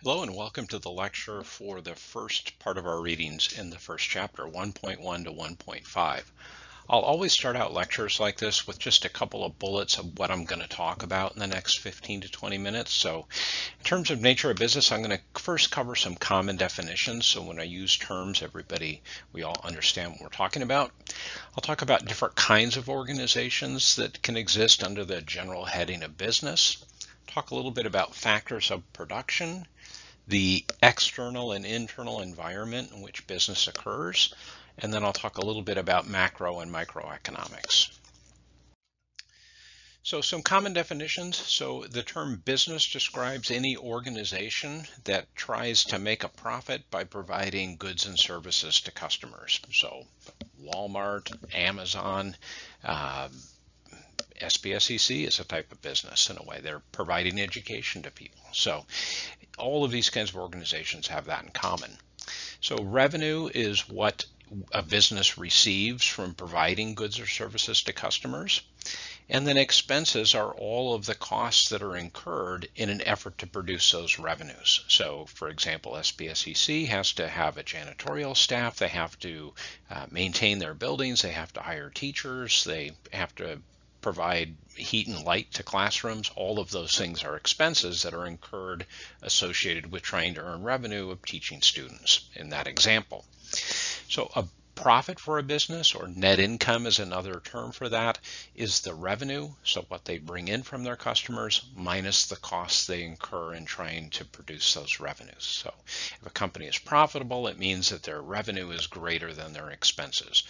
Hello and welcome to the lecture for the first part of our readings in the first chapter, 1.1 to 1.5. I'll always start out lectures like this with just a couple of bullets of what I'm going to talk about in the next 15 to 20 minutes. So in terms of nature of business, I'm going to first cover some common definitions. So when I use terms, we all understand what we're talking about. I'll talk about different kinds of organizations that can exist under the general heading of business. Talk a little bit about factors of production, the external and internal environment in which business occurs, and then I'll talk a little bit about macro and microeconomics. So some common definitions. So the term business describes any organization that tries to make a profit by providing goods and services to customers. So Walmart, Amazon, SPSEC is a type of business in a way. They're providing education to people. So all of these kinds of organizations have that in common. So revenue is what a business receives from providing goods or services to customers. And then expenses are all of the costs that are incurred in an effort to produce those revenues. So for example, SPSEC has to have a janitorial staff. They have to maintain their buildings. They have to hire teachers. They have to provide heat and light to classrooms. All of those things are expenses that are incurred associated with trying to earn revenue of teaching students in that example. So a profit for a business, or net income is another term for that, is the revenue, so what they bring in from their customers minus the costs they incur in trying to produce those revenues. So if a company is profitable, it means that their revenue is greater than their expenses.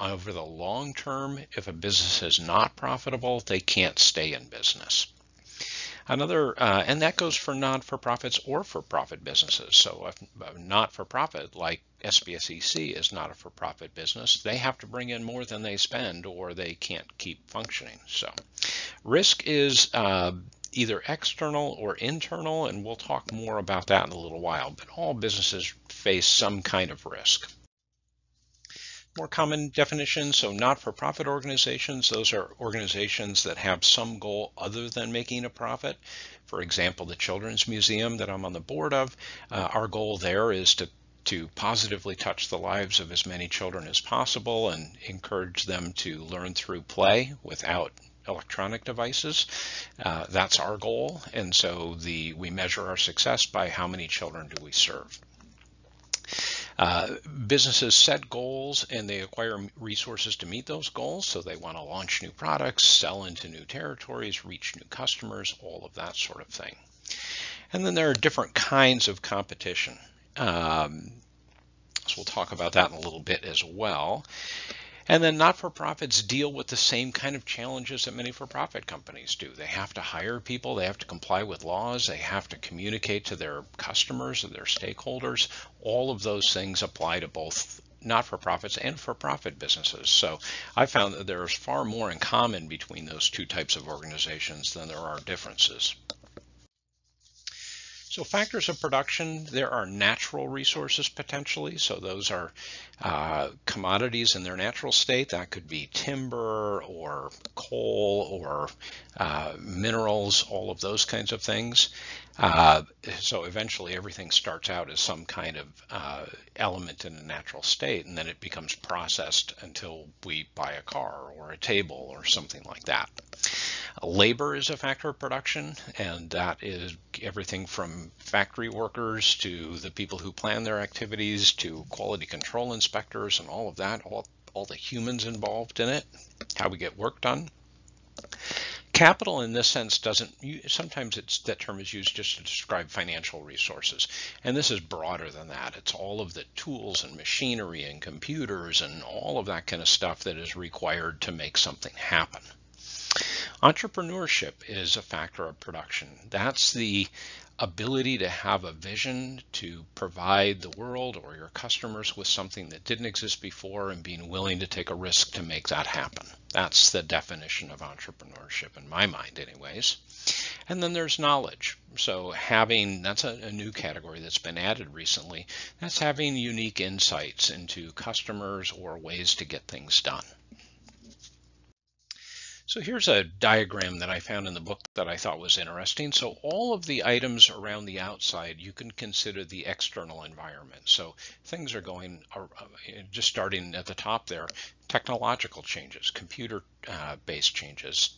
Over the long term, if a business is not profitable, they can't stay in business. And that goes for not-for-profits or for-profit businesses. So a not-for-profit like SPSEC is not a for-profit business. They have to bring in more than they spend or they can't keep functioning. So risk is either external or internal, and we'll talk more about that in a little while, but all businesses face some kind of risk. More common definitions, so not-for-profit organizations, those are organizations that have some goal other than making a profit. For example, the Children's Museum that I'm on the board of, our goal there is to positively touch the lives of as many children as possible and encourage them to learn through play without electronic devices. That's our goal, and so we measure our success by how many children do we serve. Businesses set goals and they acquire resources to meet those goals. So they want to launch new products, sell into new territories, reach new customers, all of that sort of thing. And then there are different kinds of competition. So we'll talk about that in a little bit as well. And then not-for-profits deal with the same kind of challenges that many for-profit companies do. They have to hire people, they have to comply with laws, they have to communicate to their customers and their stakeholders. All of those things apply to both not-for-profits and for-profit businesses. So I found that there's far more in common between those two types of organizations than there are differences. So factors of production, there are natural resources potentially. So those are commodities in their natural state. That could be timber or coal or minerals, all of those kinds of things. So eventually everything starts out as some kind of element in a natural state, and then it becomes processed until we buy a car or a table or something like that. Labor is a factor of production, and that is everything from factory workers to the people who plan their activities to quality control inspectors and all of that, all the humans involved in it, how we get work done. Capital in this sense sometimes that term is used just to describe financial resources. And this is broader than that. It's all of the tools and machinery and computers and all of that kind of stuff that is required to make something happen. Entrepreneurship is a factor of production. That's the ability to have a vision to provide the world or your customers with something that didn't exist before and being willing to take a risk to make that happen. That's the definition of entrepreneurship in my mind anyways. And then there's knowledge. So that's a new category that's been added recently. That's having unique insights into customers or ways to get things done. So here's a diagram that I found in the book that I thought was interesting. So all of the items around the outside, you can consider the external environment. So things are going, just starting at the top there, technological changes, computer-based changes,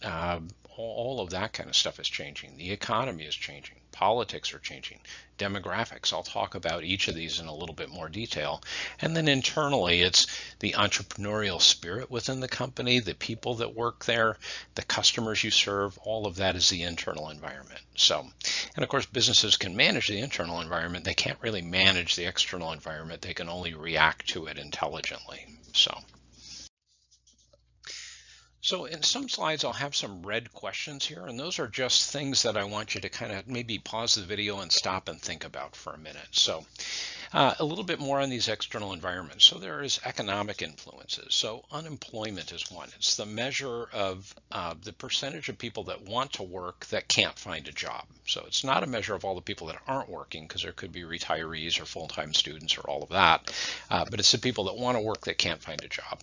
all of that kind of stuff is changing. The economy is changing. Politics are changing. Demographics. I'll talk about each of these in a little bit more detail. And then internally, it's the entrepreneurial spirit within the company, the people that work there, the customers you serve, all of that is the internal environment. So, and of course, businesses can manage the internal environment. They can't really manage the external environment. They can only react to it intelligently. So in some slides, I'll have some red questions here, and those are just things that I want you to kind of maybe pause the video and stop and think about for a minute. So a little bit more on these external environments. So there is economic influences. So unemployment is one. It's the measure of the percentage of people that want to work that can't find a job. So it's not a measure of all the people that aren't working, because there could be retirees or full-time students or all of that, but it's the people that want to work that can't find a job.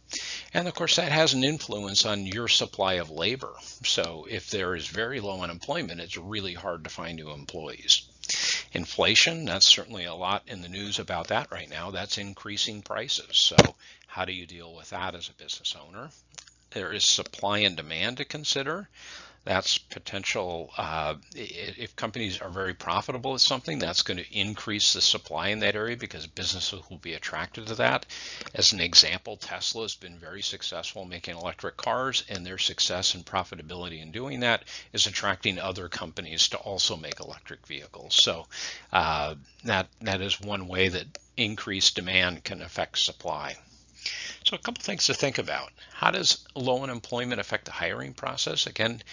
And of course, that has an influence on your supply of labor. So if there is very low unemployment, it's really hard to find new employees. Inflation, that's certainly a lot in the news about that right now. That's increasing prices. So how do you deal with that as a business owner? There is supply and demand to consider. That's potential, if companies are very profitable at something, that's going to increase the supply in that area because businesses will be attracted to that. As an example, Tesla has been very successful making electric cars, and their success and profitability in doing that is attracting other companies to also make electric vehicles. So that is one way that increased demand can affect supply. So a couple things to think about. How does low unemployment affect the hiring process? Again,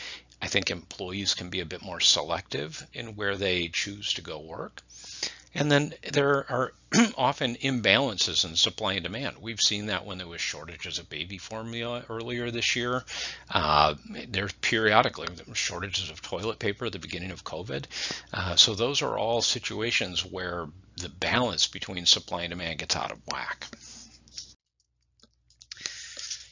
I think employees can be a bit more selective in where they choose to go work. And then there are often imbalances in supply and demand. We've seen that when there was shortages of baby formula earlier this year. There's periodically shortages of toilet paper at the beginning of COVID. So those are all situations where the balance between supply and demand gets out of whack.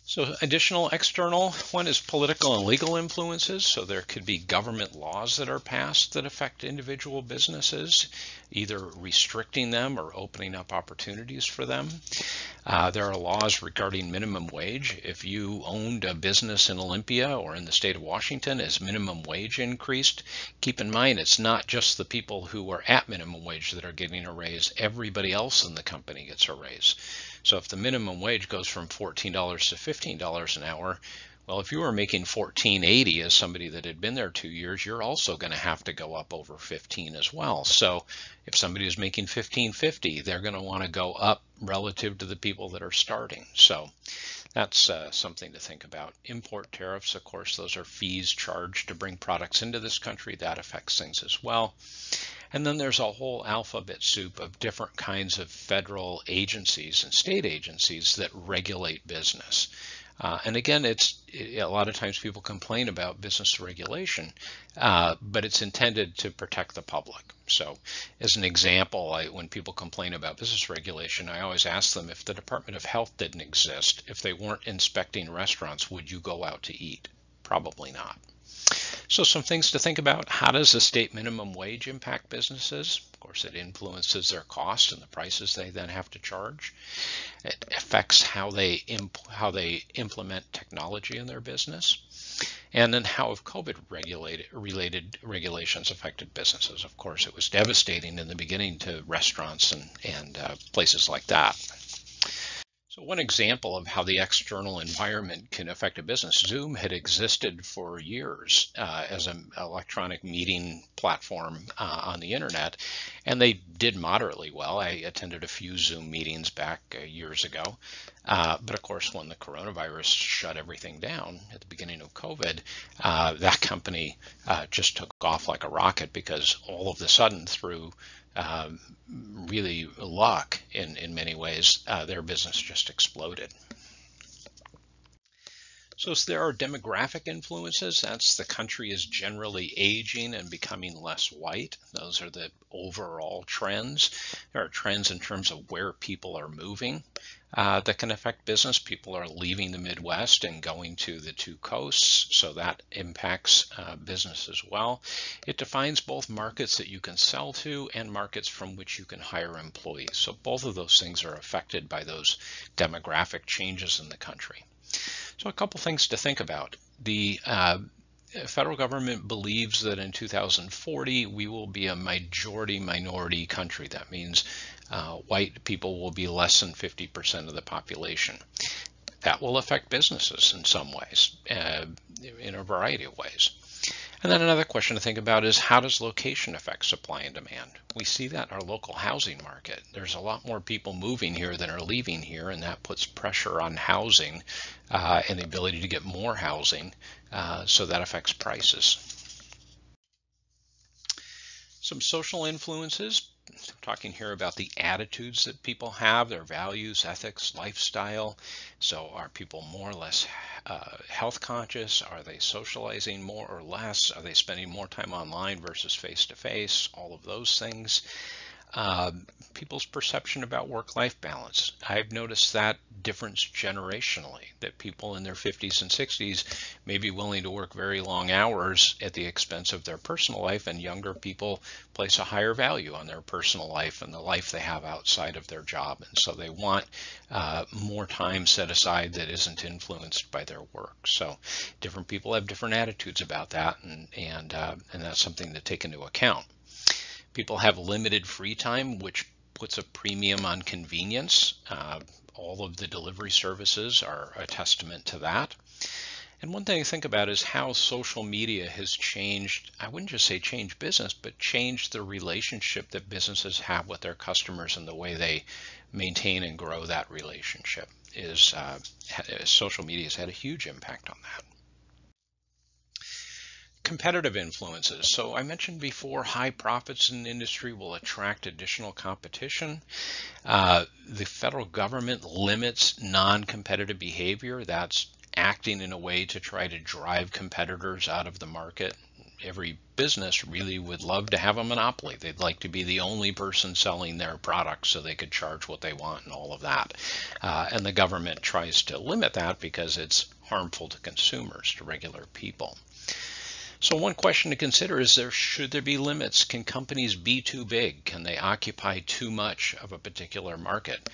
So additional external one is political and legal influences. So there could be government laws that are passed that affect individual businesses, either restricting them or opening up opportunities for them. There are laws regarding minimum wage. If you owned a business in Olympia or in the state of Washington, as minimum wage increased, keep in mind it's not just the people who are at minimum wage that are getting a raise. Everybody else in the company gets a raise. So if the minimum wage goes from $14 to $15 an hour, well, if you were making $14.80 as somebody that had been there 2 years, you're also going to have to go up over 15 as well. So if somebody is making $15.50, they're going to want to go up relative to the people that are starting. So that's something to think about. Import tariffs, of course, those are fees charged to bring products into this country. That affects things as well. And then there's a whole alphabet soup of different kinds of federal agencies and state agencies that regulate business. And again, a lot of times people complain about business regulation, but it's intended to protect the public. So as an example, when people complain about business regulation, I always ask them, if the Department of Health didn't exist, if they weren't inspecting restaurants, would you go out to eat? Probably not. So some things to think about. How does the state minimum wage impact businesses? Of course, it influences their costs and the prices they then have to charge. It affects how they implement technology in their business. And then how have COVID related regulations affected businesses? Of course, it was devastating in the beginning to restaurants and places like that. So one example of how the external environment can affect a business, Zoom had existed for years as an electronic meeting platform on the internet, and they did moderately well. I attended a few Zoom meetings back years ago, but of course when the coronavirus shut everything down at the beginning of COVID, that company just took off like a rocket, because all of a sudden, through really luck in many ways, their business just exploded. So there are demographic influences. That's the country is generally aging and becoming less white. Those are the overall trends. There are trends in terms of where people are moving that can affect business. People are leaving the Midwest and going to the two coasts, so that impacts business as well. It defines both markets that you can sell to and markets from which you can hire employees. So both of those things are affected by those demographic changes in the country. So a couple things to think about. The federal government believes that in 2040 we will be a majority minority country. That means white people will be less than 50% of the population. That will affect businesses in some ways, in a variety of ways. And then another question to think about is, how does location affect supply and demand? We see that in our local housing market. There's a lot more people moving here than are leaving here, and that puts pressure on housing and the ability to get more housing, so that affects prices. Some social influences. I'm talking here about the attitudes that people have, their values, ethics, lifestyle. So are people more or less health conscious? Are they socializing more or less? Are they spending more time online versus face-to-face? All of those things. People's perception about work-life balance. I've noticed that difference generationally, that people in their 50s and 60s may be willing to work very long hours at the expense of their personal life, and younger people place a higher value on their personal life and the life they have outside of their job. And so they want more time set aside that isn't influenced by their work. So different people have different attitudes about that, and that's something to take into account. People have limited free time, which puts a premium on convenience. All of the delivery services are a testament to that. And one thing to think about is how social media has changed, I wouldn't just say change business, but changed the relationship that businesses have with their customers and the way they maintain and grow that relationship. Social media has had a huge impact on that. Competitive influences. So I mentioned before, high profits in the industry will attract additional competition. The federal government limits non-competitive behavior. That's acting in a way to try to drive competitors out of the market. Every business really would love to have a monopoly. They'd like to be the only person selling their products so they could charge what they want and all of that. And the government tries to limit that because it's harmful to consumers, to regular people. So one question to consider is, should there be limits? Can companies be too big? Can they occupy too much of a particular market?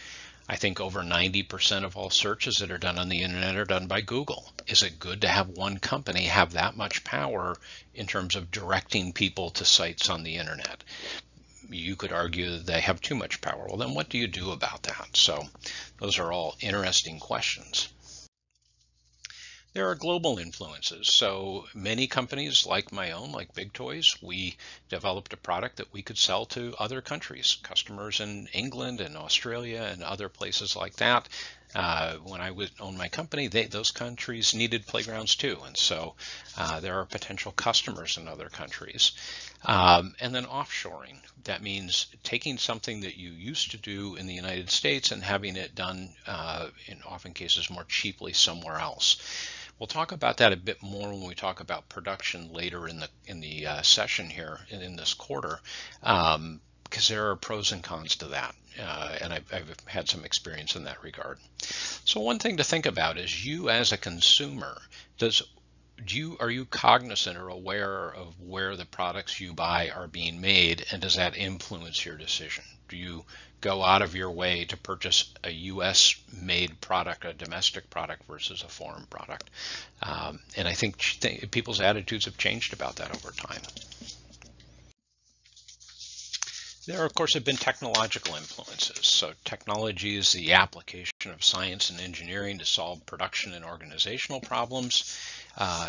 I think over 90% of all searches that are done on the internet are done by Google. Is it good to have one company have that much power in terms of directing people to sites on the internet? You could argue that they have too much power. Well, then what do you do about that? So those are all interesting questions. There are global influences. So many companies like my own, like Big Toys, we developed a product that we could sell to other countries, customers in England and Australia and other places like that. When I owned my company, those countries needed playgrounds too. And so there are potential customers in other countries. And then offshoring. That means taking something that you used to do in the United States and having it done, in often cases, more cheaply somewhere else. We'll talk about that a bit more when we talk about production later in the session here in this quarter, because there are pros and cons to that, and I've had some experience in that regard. So one thing to think about is, you as a consumer, are you cognizant or aware of where the products you buy are being made, and does that influence your decision? Do you go out of your way to purchase a U.S. made product, a domestic product versus a foreign product? And I think people's attitudes have changed about that over time. There, of course, have been technological influences. So technology is the application of science and engineering to solve production and organizational problems.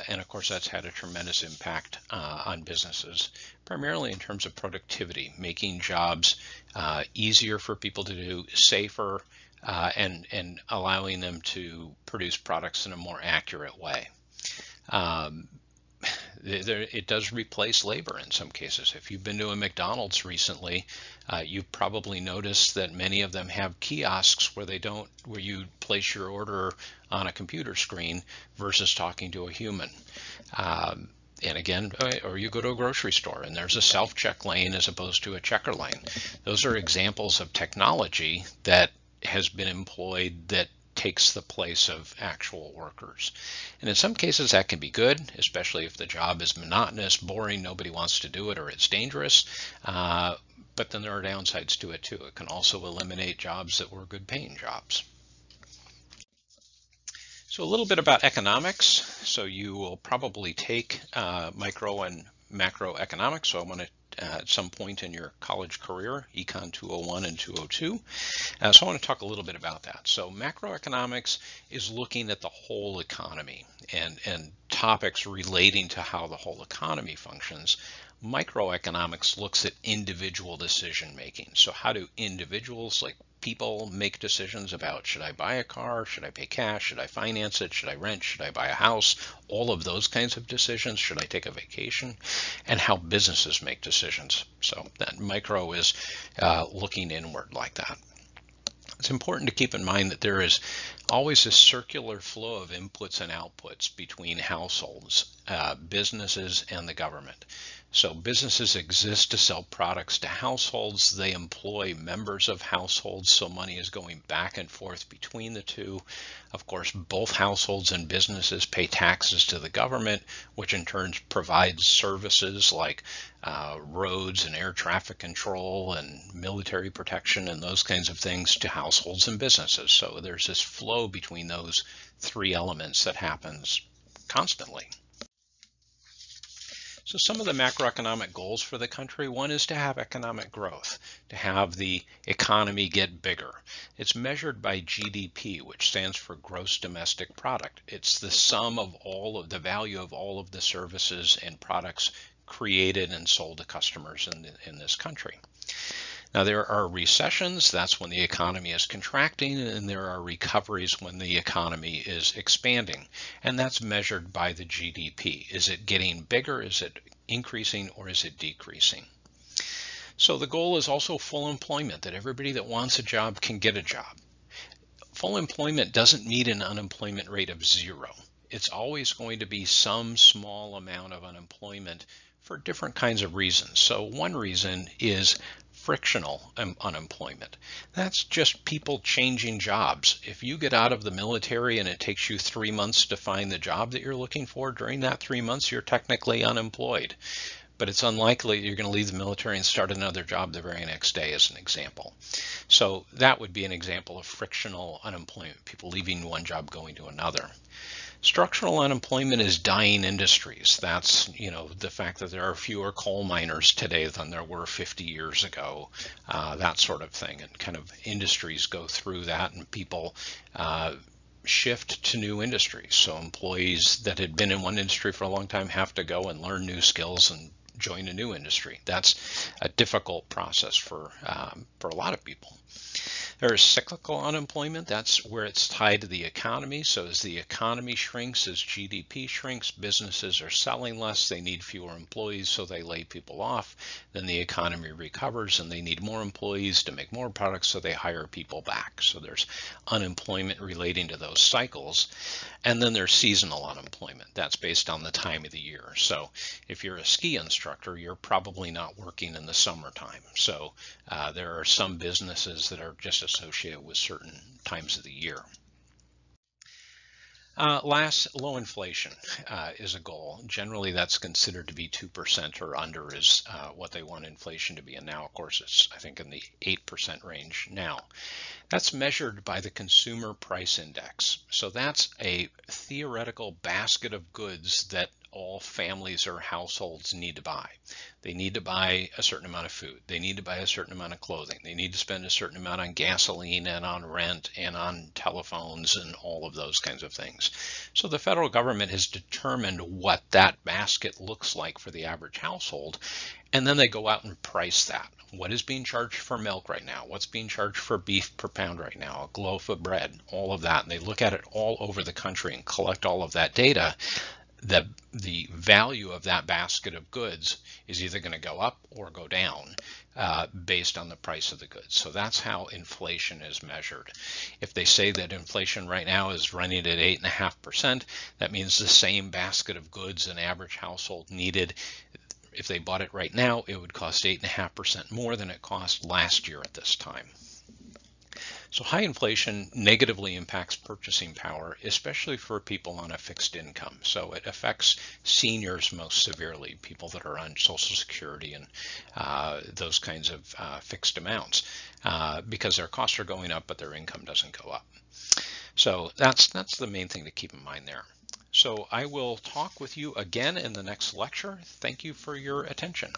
And of course, that's had a tremendous impact on businesses, primarily in terms of productivity, making jobs easier for people to do, safer, and allowing them to produce products in a more accurate way. it does replace labor in some cases. If you've been to a McDonald's recently, you've probably noticed that many of them have kiosks where you place your order on a computer screen versus talking to a human. And again, or you go to a grocery store and there's a self-check lane as opposed to a checker lane. Those are examples of technology that has been employed that takes the place of actual workers. And in some cases that can be good, especially if the job is monotonous, boring, nobody wants to do it, or it's dangerous. But then there are downsides to it too. It can also eliminate jobs that were good paying jobs. So a little bit about economics. So you will probably take micro and macroeconomics. So I want to at some point in your college career, Econ 201 and 202. So I want to talk a little bit about that. So macroeconomics is looking at the whole economy and topics relating to how the whole economy functions. Microeconomics looks at individual decision making. So how do individuals, like people, make decisions about, should I buy a car, should I pay cash, should I finance it, should I rent, should I buy a house, all of those kinds of decisions, should I take a vacation, and how businesses make decisions. So that micro is looking inward like that. It's important to keep in mind that there is always a circular flow of inputs and outputs between households, businesses, and the government. So businesses exist to sell products to households. They employ members of households, so money is going back and forth between the two. Of course, both households and businesses pay taxes to the government, which in turn provides services like roads and air traffic control and military protection and those kinds of things to households and businesses. So there's this flow between those three elements that happens constantly. So some of the macroeconomic goals for the country, one is to have economic growth, to have the economy get bigger. It's measured by GDP, which stands for gross domestic product. It's the sum of all of the value of all of the services and products created and sold to customers in this country. Now there are recessions, that's when the economy is contracting, and there are recoveries when the economy is expanding. And that's measured by the GDP. Is it getting bigger? Is it increasing, or is it decreasing? So the goal is also full employment, that everybody that wants a job can get a job. Full employment doesn't mean an unemployment rate of 0. It's always going to be some small amount of unemployment for different kinds of reasons. So one reason is frictional unemployment. That's just people changing jobs. If you get out of the military and it takes you 3 months to find the job that you're looking for, during that 3 months you're technically unemployed. But it's unlikely you're going to leave the military and start another job the very next day, as an example. So that would be an example of frictional unemployment, people leaving one job going to another. Structural unemployment is dying industries. That's, the fact that there are fewer coal miners today than there were 50 years ago, that sort of thing. And kind of industries go through that, and people shift to new industries. So employees that had been in one industry for a long time have to go and learn new skills and join a new industry. That's a difficult process for a lot of people. There is cyclical unemployment. That's where it's tied to the economy. So as the economy shrinks, as GDP shrinks, businesses are selling less, they need fewer employees, so they lay people off. Then the economy recovers and they need more employees to make more products, so they hire people back. So there's unemployment relating to those cycles. And then there's seasonal unemployment. That's based on the time of the year. So if you're a ski instructor, you're probably not working in the summertime. So there are some businesses that are just associated with certain times of the year. Last, low inflation is a goal. Generally, that's considered to be 2% or under is what they want inflation to be. And now, of course, it's, I think, in the 8% range now. That's measured by the Consumer Price Index. So that's a theoretical basket of goods that all families or households need to buy. They need to buy a certain amount of food. They need to buy a certain amount of clothing. They need to spend a certain amount on gasoline and on rent and on telephones and all of those kinds of things. So the federal government has determined what that basket looks like for the average household, and then they go out and price that. What is being charged for milk right now? What's being charged for beef per pound right now? A loaf of bread, all of that. And they look at it all over the country and collect all of that data. the value of that basket of goods is either going to go up or go down based on the price of the goods. So that's how inflation is measured. If they say that inflation right now is running at 8.5%, that means the same basket of goods an average household needed. If they bought it right now, it would cost 8.5% more than it cost last year at this time. So high inflation negatively impacts purchasing power, especially for people on a fixed income. So it affects seniors most severely, people that are on Social Security and those kinds of fixed amounts, because their costs are going up, but their income doesn't go up. So that's the main thing to keep in mind there. So I will talk with you again in the next lecture. Thank you for your attention.